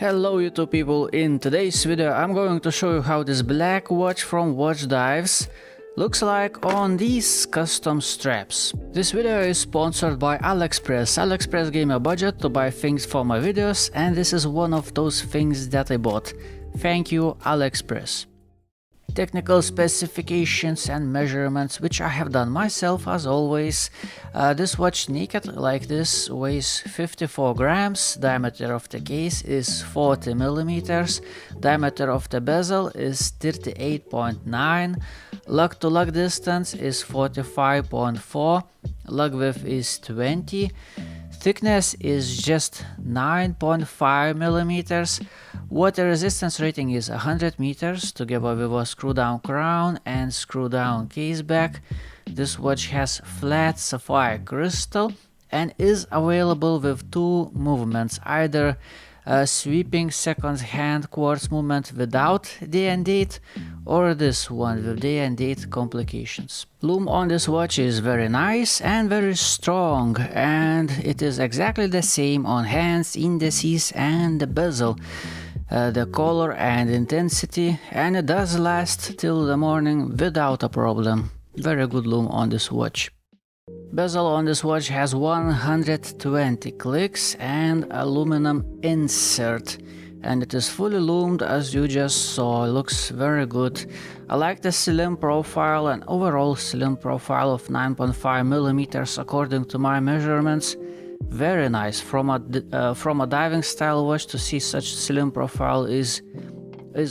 Hello YouTube people, in today's video I'm going to show you how this black watch from Watchdives looks like on these custom straps. This video is sponsored by AliExpress. AliExpress gave me a budget to buy things for my videos and this is one of those things that I bought. Thank you AliExpress. Technical specifications and measurements, which I have done myself as always. This watch naked like this weighs 54 grams, diameter of the case is 40 millimeters, diameter of the bezel is 38.9, lug to lug distance is 45.4, lug width is 20, thickness is just 9.5 millimeters. Water resistance rating is 100 meters, together with a screw down crown and screw down case back. This watch has flat sapphire crystal and is available with two movements, either a sweeping second hand quartz movement without day and date or this one with day and date complications. Lume on this watch is very nice and very strong, and it is exactly the same on hands, indices and the bezel. The color and intensity, and it does last till the morning without a problem. Very good lume on this watch. Bezel on this watch has 120 clicks and aluminum insert, and it is fully lumed as you just saw. It looks very good. I like the slim profile and overall slim profile of 9.5 millimeters according to my measurements. Very nice. From a diving style watch to see such slim profile is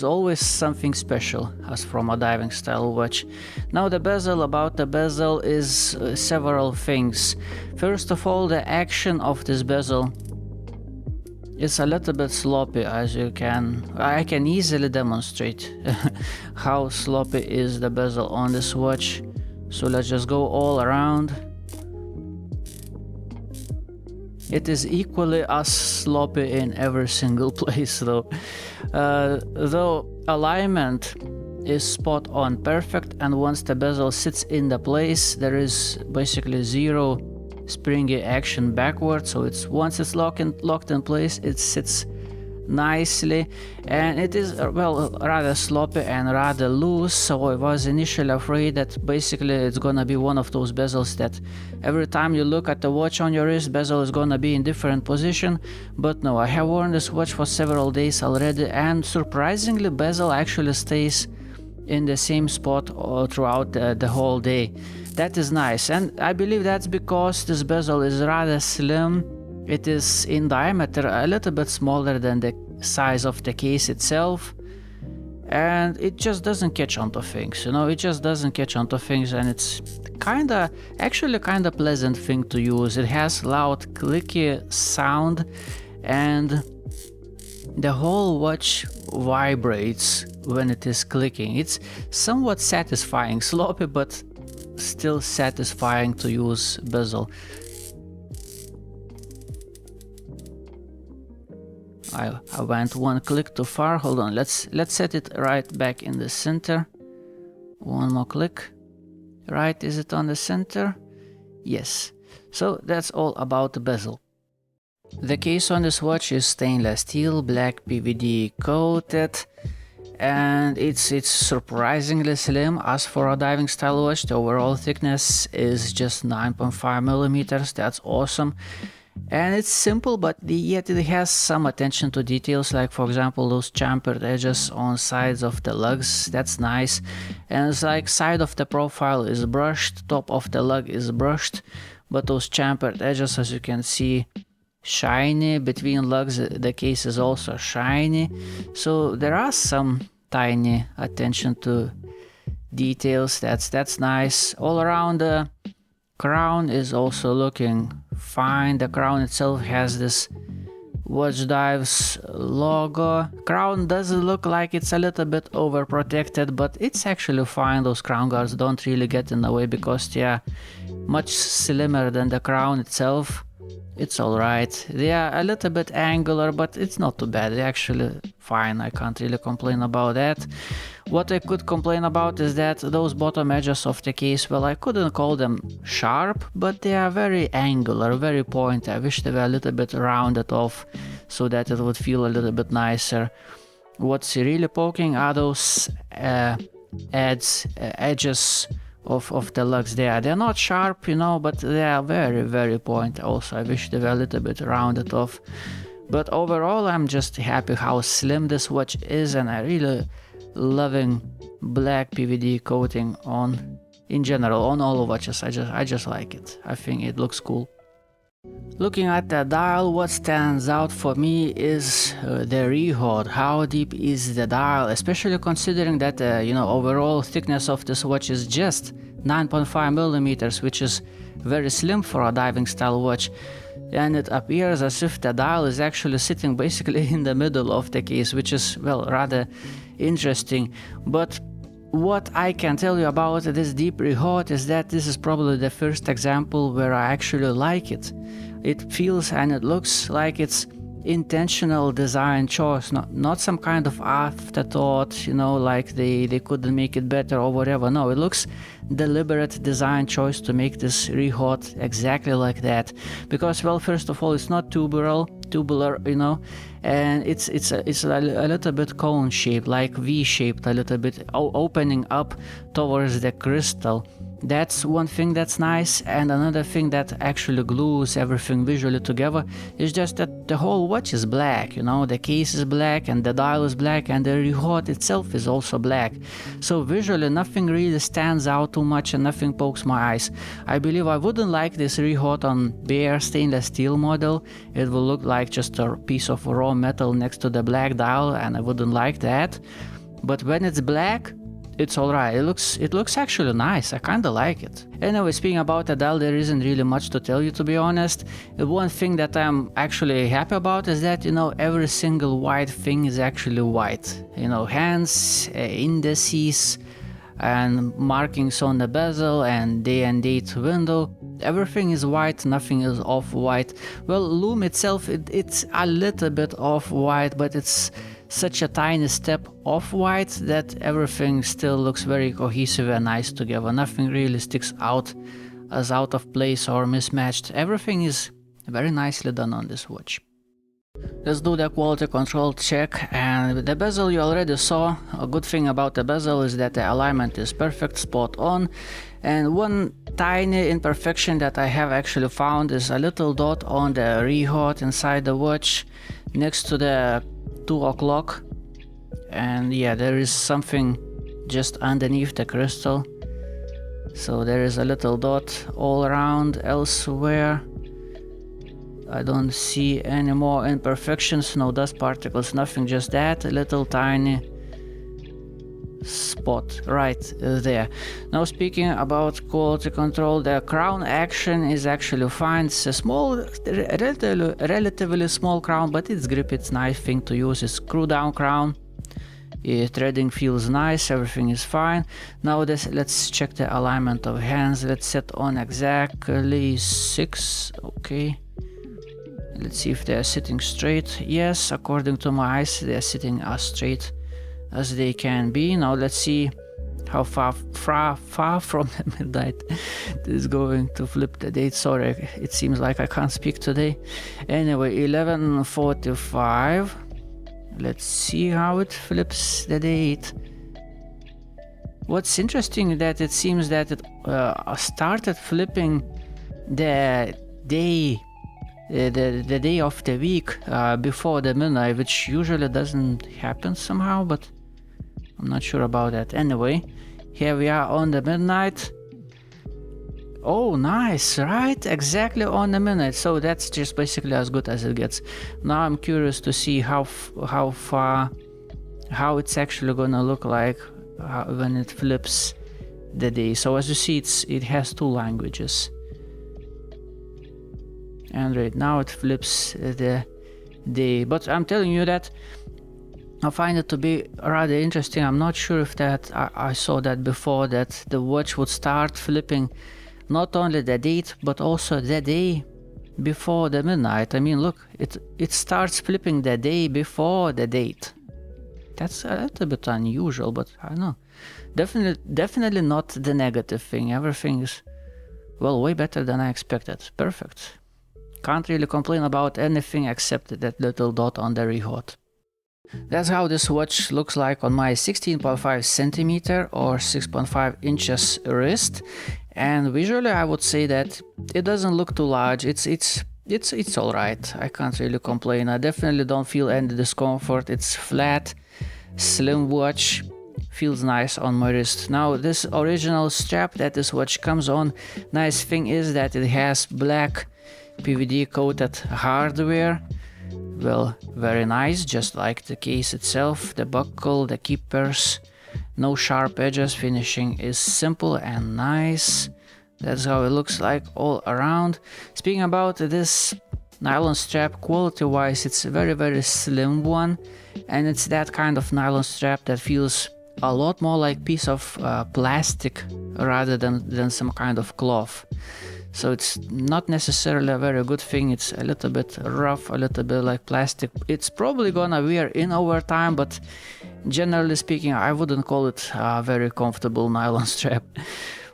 always something special as from a diving style watch. Now the bezel, about the bezel is several things. First of all, the action of this bezel is a little bit sloppy, as I can easily demonstrate how sloppy is the bezel on this watch. So let's just go all around. It is equally as sloppy in every single place though. Though alignment is spot on perfect, and once the bezel sits in the place there is basically zero springy action backwards, so once it's locked in place it sits nicely, and it is rather sloppy and rather loose. So I was initially afraid that basically it's gonna be one of those bezels that every time you look at the watch on your wrist, bezel is gonna be in different position, but no, I have worn this watch for several days already and surprisingly bezel actually stays in the same spot throughout the whole day. That is nice, and I believe that's because this bezel is rather slim. It is in diameter a little bit smaller than the size of the case itself, and it just doesn't catch onto things, you know, it just doesn't catch onto things, and it's actually kind of pleasant thing to use. It has loud clicky sound and the whole watch vibrates when it is clicking. It's somewhat satisfying, sloppy but still satisfying to use bezel. I went one click too far. Hold on, let's set it right back in the center. One more click. Right, is it on the center? Yes. So that's all about the bezel. The case on this watch is stainless steel, black PVD coated, and it's surprisingly slim. As for a diving style watch, the overall thickness is just 9.5 millimeters. That's awesome. And it's simple, but yet it has some attention to details, like for example those chamfered edges on sides of the lugs. That's nice. And it's like side of the profile is brushed, top of the lug is brushed, but those chamfered edges, as you can see, shiny. Between lugs the case is also shiny, so there are some tiny attention to details. That's nice. All around the crown is also looking fine. The crown itself has this Watchdives logo. Crown doesn't look like it's a little bit overprotected, but it's actually fine. Those crown guards don't really get in the way because they are much slimmer than the crown itself. it's alright. They are a little bit angular, but it's not too bad. They're actually fine. I can't really complain about that. What I could complain about is that those bottom edges of the case, well, I couldn't call them sharp, but they are very angular, very pointy. I wish they were a little bit rounded off so that it would feel a little bit nicer. What's really poking are those edges of the lugs there. They're not sharp, you know, but they are very, very pointy also. I wish they were a little bit rounded off. But overall, I'm just happy how slim this watch is, and I really loving black PVD coating on, in general, on all watches. I just like it. I think it looks cool. Looking at the dial, what stands out for me is the rehaut. How deep is the dial, especially considering that you know, overall thickness of this watch is just 9.5 millimeters, which is very slim for a diving style watch, and it appears as if the dial is actually sitting basically in the middle of the case, which is, well, rather interesting. But what I can tell you about this deep rehaut is that this is probably the first example where I actually like it. It feels and it looks like it's intentional design choice, not some kind of afterthought, you know, like they couldn't make it better or whatever. No, it looks deliberate design choice to make this rehaut exactly like that. Because, well, first of all, it's not tubular, you know, and it's a little bit cone shaped, like V shaped, a little bit opening up towards the crystal. That's one thing that's nice, and another thing that actually glues everything visually together is just that the whole watch is black, you know, the case is black and the dial is black and the rehaut itself is also black. So visually nothing really stands out too much and nothing pokes my eyes. I believe I wouldn't like this rehaut on bare stainless steel model. It will look like just a piece of raw metal next to the black dial, and I wouldn't like that. But when it's black, it's alright. It looks actually nice. I kinda like it. Anyway, speaking about the dial, there isn't really much to tell you, to be honest. The one thing that I'm actually happy about is that, you know, every single white thing is actually white. You know, hands, indices, and markings on the bezel, and day and date window. Everything is white, nothing is off-white. Well, Lume itself, it's a little bit off-white, but it's such a tiny step off-white that everything still looks very cohesive and nice together. Nothing really sticks out as out of place or mismatched. Everything is very nicely done on this watch. Let's do the quality control check, and the bezel you already saw. A good thing about the bezel is that the alignment is perfect, spot on, and one tiny imperfection that I have actually found is a little dot on the rehaut inside the watch next to the 2 o'clock, and yeah, there is something just underneath the crystal, so there is a little dot all around. Elsewhere I don't see any more imperfections, no dust particles, nothing, just that little tiny spot right there. Now, speaking about quality control, the crown action is actually fine. It's a small, relatively small crown, but its grip, it's nice thing to use. It's screw down crown. Threading feels nice, everything is fine. Now let's check the alignment of hands. Let's set on exactly 6. Okay. Let's see if they are sitting straight. Yes, according to my eyes, they are sitting as straight as they can be. Now let's see how far from the midnight is going to flip the date. Sorry, it seems like I can't speak today. Anyway, 11:45. Let's see how it flips the date. What's interesting is that it seems that it started flipping the day the day of the week before the midnight, which usually doesn't happen somehow, but I'm not sure about that. Anyway, here we are on the midnight. Oh, nice, right? Exactly on the midnight. So that's just basically as good as it gets. Now I'm curious to see how it's actually gonna look like when it flips the day. So as you see, it has 2 languages. And right now it flips the day. But I'm telling you that I find it to be rather interesting. I'm not sure if that I saw that before, that the watch would start flipping not only the date but also the day before the midnight. I mean, look, it starts flipping the day before the date. That's a little bit unusual, but I don't know. Definitely not the negative thing. Everything is, well, way better than I expected. Perfect. Can't really complain about anything except that little dot on the re-hot. That's how this watch looks like on my 16.5 centimeter or 6.5 inches wrist, and visually I would say that it doesn't look too large. It's all right. I can't really complain. I definitely don't feel any discomfort. It's flat, slim watch, feels nice on my wrist. Now this original strap that this watch comes on, nice thing is that it has black PVD coated hardware. Well, very nice, just like the case itself, the buckle, the keepers, no sharp edges, finishing is simple and nice. That's how it looks like all around. Speaking about this nylon strap, quality wise it's a very slim one, and it's that kind of nylon strap that feels a lot more like piece of plastic rather than some kind of cloth. So it's not necessarily a very good thing. It's a little bit rough, a little bit like plastic. It's probably gonna wear in over time, but generally speaking I wouldn't call it a very comfortable nylon strap.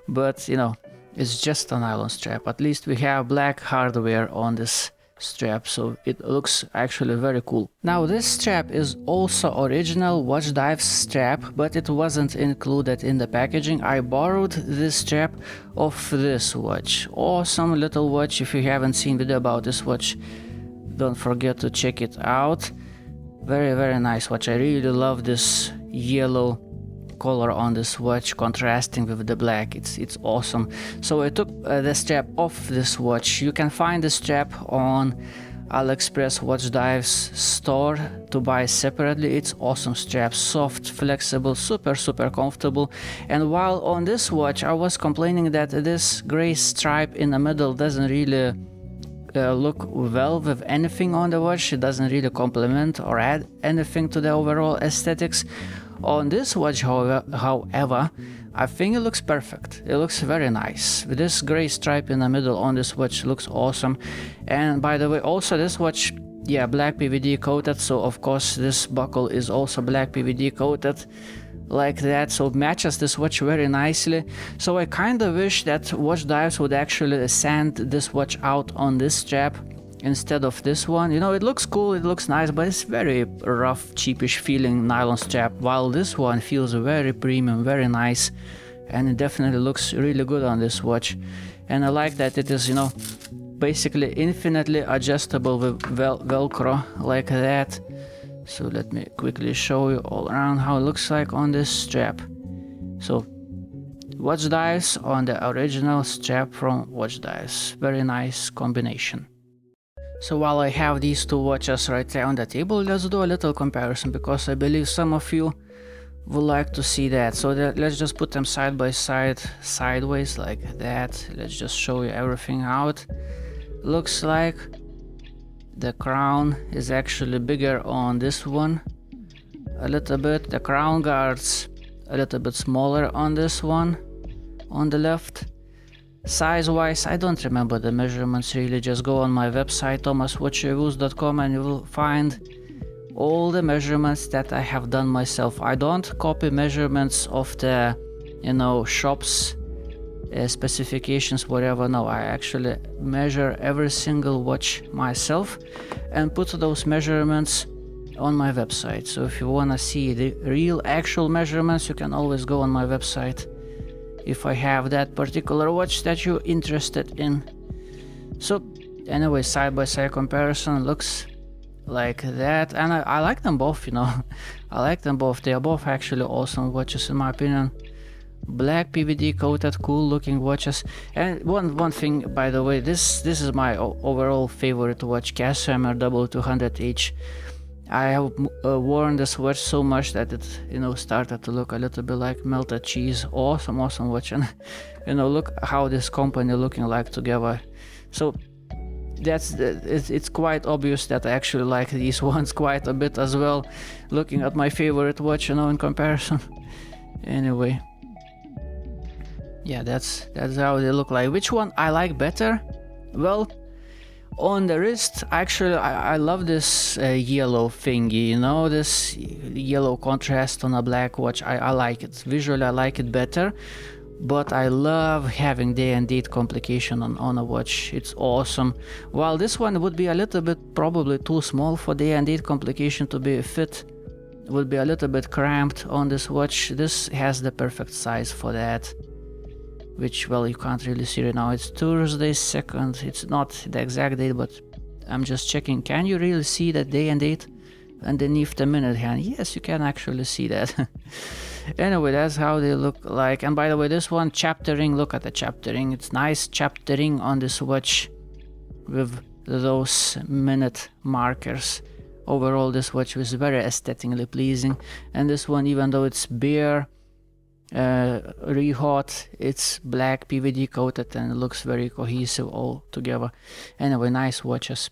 But you know, it's just a nylon strap. At least we have black hardware on this strap, so it looks actually very cool. Now this strap is also original Watchdives strap, but it wasn't included in the packaging. I borrowed this strap off this watch. Awesome little watch. If you haven't seen video about this watch, don't forget to check it out. Very nice watch. I really love this yellow color on this watch contrasting with the black. It's awesome. So I took the strap off this watch. You can find the strap on AliExpress Watchdives store to buy separately. It's awesome strap, soft, flexible, super comfortable. And while on this watch I was complaining that this gray stripe in the middle doesn't really look well with anything on the watch. It doesn't really complement or add anything to the overall aesthetics. On this watch, however, I think it looks perfect. It looks very nice. With this gray stripe in the middle on this watch looks awesome. And by the way, also this watch, yeah, black PVD coated, so of course this buckle is also black PVD coated like that, so it matches this watch very nicely. So I kind of wish that Watchdives would actually send this watch out on this strap instead of this one. You know, it looks cool, it looks nice, but it's very rough, cheapish feeling nylon strap, while this one feels very premium, very nice, and it definitely looks really good on this watch. And I like that it is, you know, basically infinitely adjustable with velcro like that. So let me quickly show you all around how it looks like on this strap. So Watchdives on the original strap from Watchdives. Very nice combination. So while I have these two watches right there on the table, let's do a little comparison, because I believe some of you would like to see that. So let's just put them side by side, sideways like that. Let's just show you everything how it looks like. The crown is actually bigger on this one a little bit. The crown guards a little bit smaller on this one on the left. Size wise, I don't remember the measurements really. Just go on my website thomaswatchreviews.com and you will find all the measurements that I have done myself. I don't copy measurements of the, you know, shops specifications, whatever. No, I actually measure every single watch myself and put those measurements on my website. So if you want to see the real actual measurements, you can always go on my website if I have that particular watch that you're interested in. So anyway, side by side comparison looks like that, and I like them both, you know. I like them both. They are both actually awesome watches in my opinion. Black PVD coated, cool looking watches. And one thing, by the way, this is my overall favorite watch, Casio W200H. I have worn this watch so much that it, you know, started to look a little bit like melted cheese. Awesome watch, and you know, look how this company looking like together. So it's quite obvious that I actually like these ones quite a bit as well, looking at my favorite watch, you know, in comparison. Anyway, yeah, that's how they look like. Which one I like better? Well, On the wrist, actually, I love this yellow thingy, you know, this yellow contrast on a black watch. I like it. Visually, I like it better, but I love having day and date complication on a watch. It's awesome. While this one would be a little bit probably too small for day and date complication to be fit, would be a little bit cramped on this watch. This has the perfect size for that. Which, well, you can't really see right now. It's Thursday 2nd. It's not the exact date, but I'm just checking. Can you really see that day and date underneath the minute hand? Yes, you can actually see that. Anyway, that's how they look like. And by the way, this one, chapter ring, look at the chapter ring. It's nice chapter ring on this watch with those minute markers. Overall, this watch was very aesthetically pleasing. And this one, even though it's bare, re-hot, it's black PVD coated and it looks very cohesive all together. Anyway, nice watches.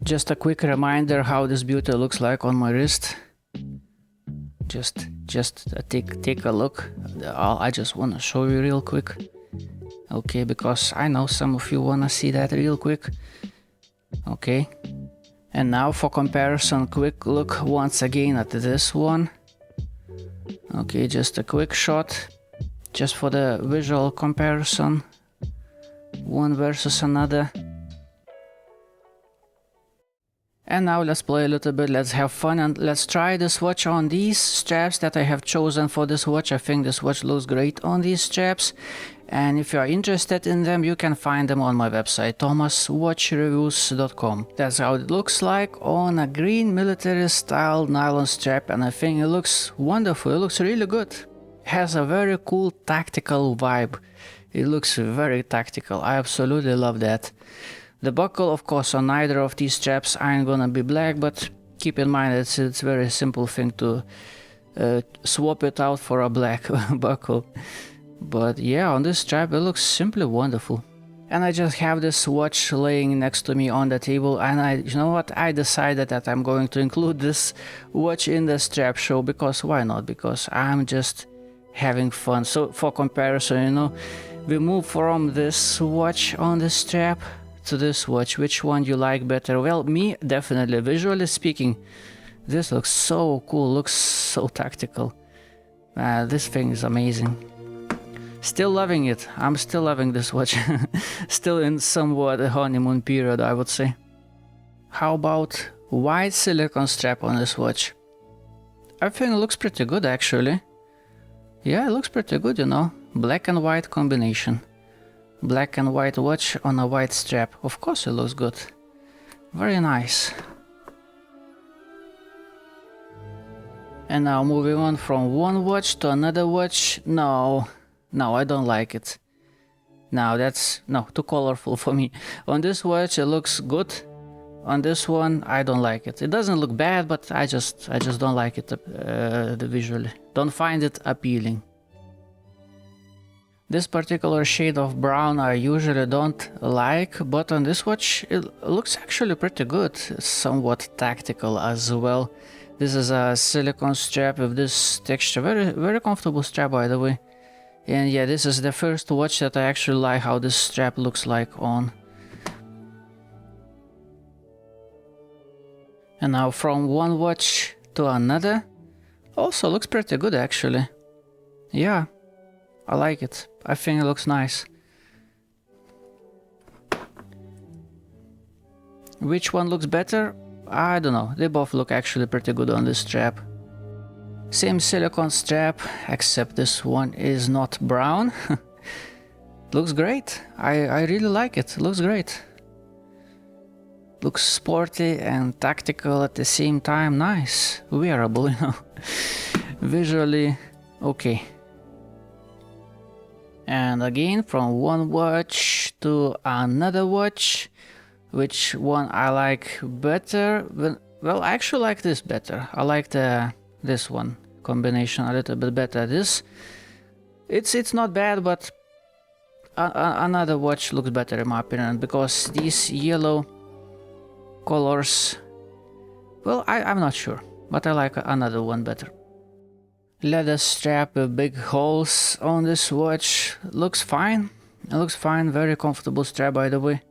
Just a quick reminder how this beauty looks like on my wrist. Just take a look. I just want to show you real quick. Okay, because I know some of you want to see that real quick. Okay, and now for comparison, quick look once again at this one. Okay, just a quick shot, just for the visual comparison, one versus another. And now let's play a little bit, let's have fun, and let's try this watch on these straps that I have chosen for this watch. I think this watch looks great on these straps. And if you are interested in them, you can find them on my website, thomaswatchreviews.com. That's how it looks like on a green military style nylon strap, and I think it looks wonderful. It looks really good. Has a very cool tactical vibe. It looks very tactical. I absolutely love that. The buckle, of course, on neither of these straps ain't gonna be black, but keep in mind it's a very simple thing to swap it out for a black buckle. But yeah, on this strap it looks simply wonderful. And I just have this watch laying next to me on the table, and you know what, I decided that I'm going to include this watch in the strap show, because why not? Because I'm just having fun. So for comparison, you know, we move from this watch on the strap to this watch. Which one you like better? Well, me, definitely, visually speaking, this looks so cool, looks so tactical. This thing is amazing. Still loving it. I'm still loving this watch. Still in somewhat a honeymoon period, I would say. How about white silicone strap on this watch? I think it looks pretty good, actually. Yeah, it looks pretty good, you know. Black and white combination. Black and white watch on a white strap. Of course it looks good. Very nice. And now moving on from one watch to another watch. No, I don't like it. No, that's too colorful for me. On this watch it looks good. On this one I don't like it. It doesn't look bad, but I just don't like it visually. Don't find it appealing. This particular shade of brown I usually don't like, but on this watch it looks actually pretty good. It's somewhat tactical as well. This is a silicone strap with this texture. Very comfortable strap, by the way. And yeah, this is the first watch that I actually like how this strap looks like on. And now from one watch to another. Also looks pretty good, actually. Yeah, I like it. I think it looks nice. Which one looks better? I don't know. They both look actually pretty good on this strap. Same silicone strap, except this one is not brown. Looks great. I really like it. Looks great. Looks sporty and tactical at the same time. Nice. Wearable, you know. Visually, okay. And again, from one watch to another watch. Which one I like better? Well, I actually like this better. I like this one combination a little bit better. This, it's not bad, but another watch looks better in my opinion, because these yellow colors, well, I'm not sure, but I like another one better. Leather strap with big holes on this watch looks fine. It looks fine. Very comfortable strap, by the way.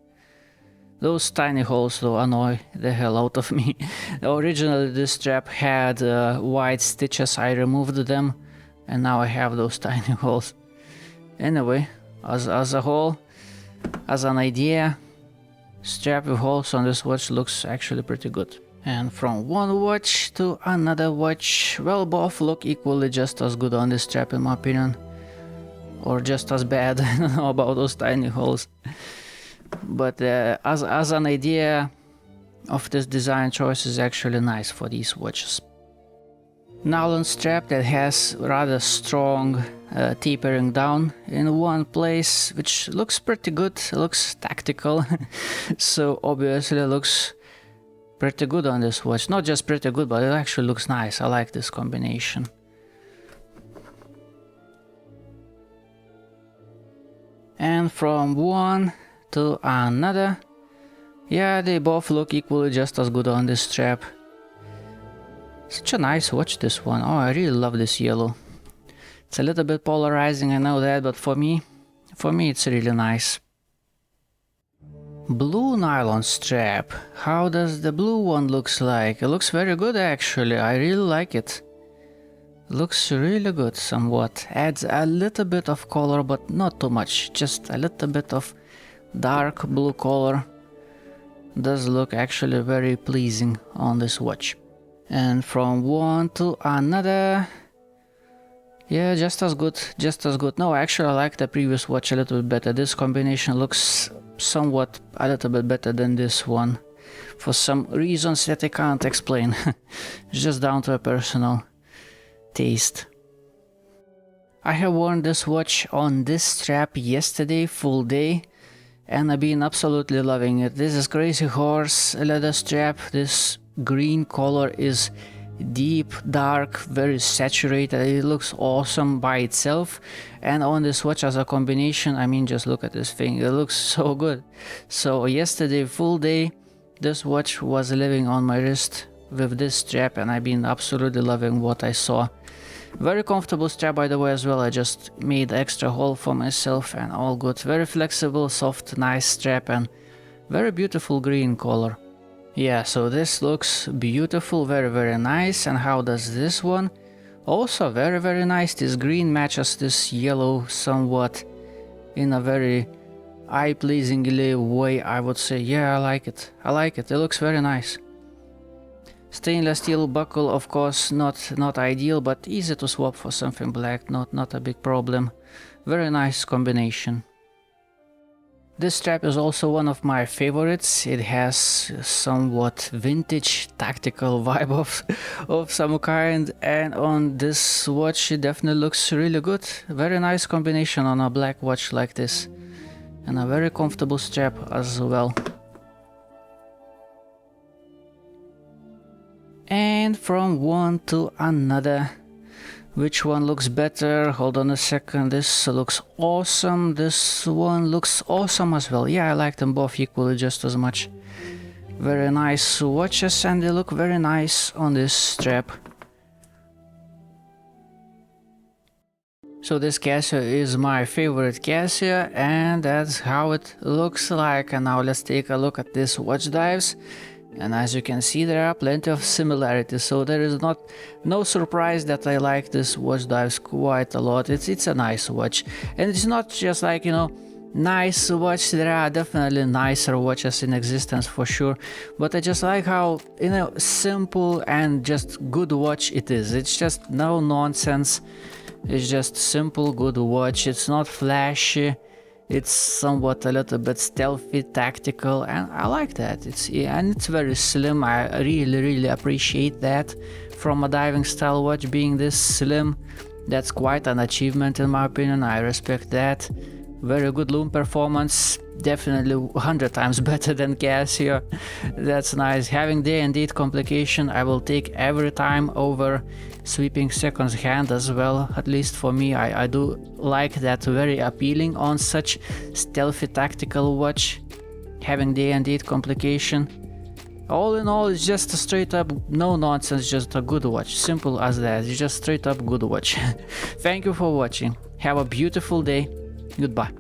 Those tiny holes though annoy the hell out of me. Originally this strap had white stitches, I removed them, and now I have those tiny holes. Anyway, as a whole, as an idea, strap with holes on this watch looks actually pretty good. And from one watch to another watch, well, both look equally just as good on this strap in my opinion. Or just as bad, I don't know about those tiny holes. But as an idea of this design choice is actually nice for these watches. Nylon strap that has rather strong tapering down in one place, which looks pretty good, looks tactical. So obviously looks pretty good on this watch. Not just pretty good, but it actually looks nice. I like this combination. And from one to another, yeah, they both look equally just as good on this strap. Such a nice watch, this one. Oh, I really love this yellow. It's a little bit polarizing, I know that, but for me it's really nice. Blue nylon strap. How does the blue one looks like? It looks very good actually. I really like it. Looks really good somewhat. Adds a little bit of color, but not too much. Just a little bit of dark blue color. Does look actually very pleasing on this watch. And from one to another, yeah, just as good, just as good. No, actually I like the previous watch a little bit better. This combination looks somewhat a little bit better than this one. For some reasons that I can't explain. It's just down to a personal taste. I have worn this watch on this strap yesterday, full day, and I've been absolutely loving it. This is Crazy Horse leather strap. This green color is deep, dark, very saturated. It looks awesome by itself, and on this watch as a combination, I mean, just look at this thing. It looks so good. So yesterday, full day, this watch was living on my wrist with this strap, and I've been absolutely loving what I saw. Very comfortable strap, by the way, as well. I just made extra hole for myself and all good. Very flexible, soft, nice strap, and very beautiful green color. Yeah, so this looks beautiful, very nice. And how does this one? Also very nice. This green matches this yellow somewhat in a very eye-pleasingly way, I would say. Yeah, I like it. I like it. It looks very nice. Stainless steel buckle, of course, not ideal, but easy to swap for something black, not a big problem. Very nice combination. This strap is also one of my favorites. It has somewhat vintage tactical vibe of some kind, and on this watch it definitely looks really good. Very nice combination on a black watch like this, and a very comfortable strap as well. And from one to another, which one looks better? Hold on a second. This looks awesome. This one looks awesome as well. Yeah, I like them both equally just as much. Very nice watches, and they look very nice on this strap. So this Casio is my favorite Casio, and that's how it looks like. And now let's take a look at this Watchdives. And as you can see, there are plenty of similarities, so there is no surprise that I like this Watchdives quite a lot. It's a nice watch, and it's not just like, you know, nice watch. There are definitely nicer watches in existence for sure, but I just like how, you know, simple and just good watch it is. It's just no nonsense. It's just simple good watch. It's not flashy. It's somewhat a little bit stealthy, tactical, and I like that. It's very slim. I really appreciate that from a diving style watch being this slim. That's quite an achievement in my opinion. I respect that. Very good lume performance. Definitely 100 times better than Casio. That's nice. Having day and date complication, I will take every time over sweeping seconds hand as well. At least for me, I do like that. Very appealing on such stealthy tactical watch. Having day and date complication. All in all, it's just a straight up no nonsense, just a good watch. Simple as that. It's just straight up good watch. Thank you for watching. Have a beautiful day. Goodbye.